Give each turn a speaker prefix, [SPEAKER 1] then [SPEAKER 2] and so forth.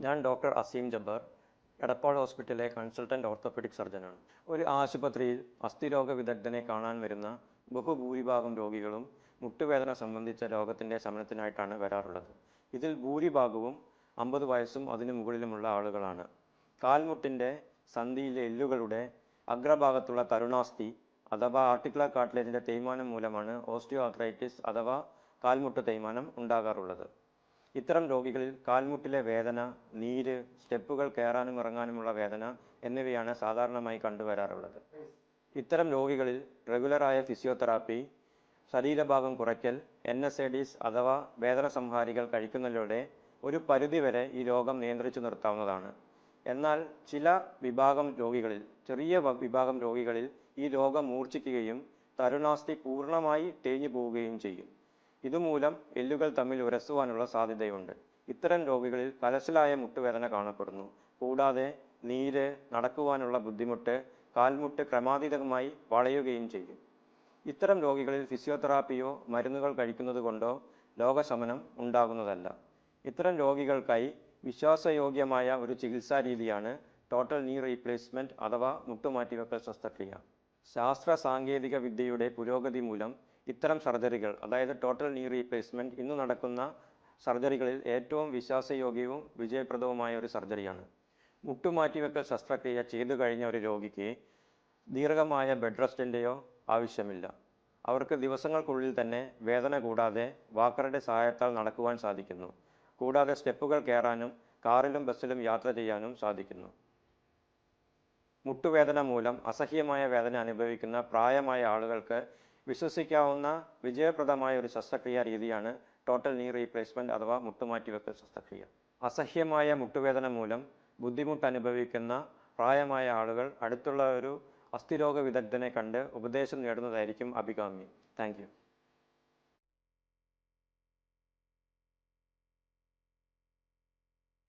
[SPEAKER 1] ഞാൻ ഡോക്ടർ അസീം ജബ്ബാർ, എടപ്പാൾ ഹോസ്പിറ്റലിലെ consultant orthopaedic സർജനാണ്. ഒരു ആശുപത്രിയിൽ അസ്ഥിരോഗ വിദഗ്ധനെ കാണാൻ വരുന്ന ബഹുഭൂരിഭാഗം രോഗികളും മുട്ടുവേദന സംബന്ധിച്ച രോഗത്തിൻ്റെ ശമനത്തിനായിട്ടാണ് വരാറുള്ളത്. ഇതിൽ ഭൂരിഭാഗവും 50 വയസ്സും അതിനു മുകളിലുമുള്ള ആളുകളാണ്. കാൽമുട്ടിൻ്റെ സന്ധിയിലെ എല്ലുകളുടെ അഗ്രഭാഗത്തുള്ള തരുണാസ്ഥി അഥവാ ആർട്ടിക്കുലർ കാർട്ടിലേജിൻ്റെ തേയ്മാനം മൂലമാണ് ഓസ്റ്റിയോ ആർത്രൈറ്റിസ് അഥവാ കാൽമുട്ട് തേയ്മാനം ഉണ്ടാകാറുള്ളത്. ഇത്തരം രോഗികളിൽ കാൽമുട്ടിലെ വേദന, നീര്, സ്റ്റെപ്പുകൾ കയറാനും ഇറങ്ങാനുമുള്ള വേദന എന്നിവയാണ് സാധാരണമായി കണ്ടുവരാറുള്ളത്. ഇത്തരം രോഗികളിൽ റെഗുലറായ ഫിസിയോതെറാപ്പി, ശരീരഭാഗം കുറയ്ക്കൽ, NSAIDs അഥവാ വേദന സംഹാരികൾ കഴിക്കുന്നതിലൂടെ ഒരു പരിധിവരെ ഈ രോഗം നിയന്ത്രിച്ചു നിർത്താവുന്നതാണ്. എന്നാൽ ചെറിയ വിഭാഗം രോഗികളിൽ ഈ രോഗം മൂർച്ഛിക്കുകയും തരുണാസ്ഥി പൂർണ്ണമായി തേഞ്ഞു പോവുകയും ചെയ്യും. ഇതുമൂലം എല്ലുകൾ തമ്മിൽ ഉരസുവാനുള്ള സാധ്യതയുണ്ട്. ഇത്തരം രോഗികളിൽ കലശലായ മുട്ടുവേദന കാണപ്പെടുന്നു. കൂടാതെ നീര്, നടക്കുവാനുള്ള ബുദ്ധിമുട്ട്, കാൽമുട്ട് ക്രമാതീതമായി വളയുകയും ചെയ്യും. ഇത്തരം രോഗികളിൽ ഫിസിയോതെറാപ്പിയോ മരുന്നുകൾ കഴിക്കുന്നത് കൊണ്ടോ രോഗശമനം ഉണ്ടാകുന്നതല്ല. ഇത്തരം രോഗികൾക്കായി വിശ്വാസയോഗ്യമായ ഒരു ചികിത്സാ രീതിയാണ് ടോട്ടൽ നീ റീപ്ലേസ്മെൻറ്റ് അഥവാ മുട്ടുമാറ്റിവെക്കൽ ശസ്ത്രക്രിയ. ശാസ്ത്ര സാങ്കേതിക വിദ്യയുടെ പുരോഗതി മൂലം ഇത്തരം സർജറികൾ, അതായത് ടോട്ടൽ നീ റീപ്ലേസ്മെൻറ്റ്, ഇന്ന് നടക്കുന്ന സർജറികളിൽ ഏറ്റവും വിശ്വാസയോഗ്യവും വിജയപ്രദവുമായ ഒരു സർജറിയാണ്. മുട്ടുമാറ്റിവെക്കൽ ശസ്ത്രക്രിയ ചെയ്തു കഴിഞ്ഞ ഒരു രോഗിക്ക് ദീർഘമായ ബെഡ് റെസ്റ്റിൻ്റെയോ ആവശ്യമില്ല. അവർക്ക് ദിവസങ്ങൾക്കുള്ളിൽ തന്നെ വേദന കൂടാതെ വാക്കറുടെ സഹായത്താൽ നടക്കുവാൻ സാധിക്കുന്നു. കൂടാതെ സ്റ്റെപ്പുകൾ കയറാനും കാറിലും ബസ്സിലും യാത്ര ചെയ്യാനും സാധിക്കുന്നു. മുട്ടുവേദന മൂലം അസഹ്യമായ വേദന അനുഭവിക്കുന്ന പ്രായമായ ആളുകൾക്ക് വിശ്വസിക്കാവുന്ന വിജയപ്രദമായ ഒരു ശസ്ത്രക്രിയാ രീതിയാണ് ടോട്ടൽ നീ റീപ്ലേസ്മെൻറ്റ് അഥവാ മുട്ടുമാറ്റിവെക്കൽ ശസ്ത്രക്രിയ. അസഹ്യമായ മുട്ടുവേദന മൂലം ബുദ്ധിമുട്ട് അനുഭവിക്കുന്ന പ്രായമായ ആളുകൾ അടുത്തുള്ള ഒരു അസ്ഥിരോഗ വിദഗ്ധനെ കണ്ട് ഉപദേശം നേടുന്നതായിരിക്കും അഭികാമ്യം. Thank you.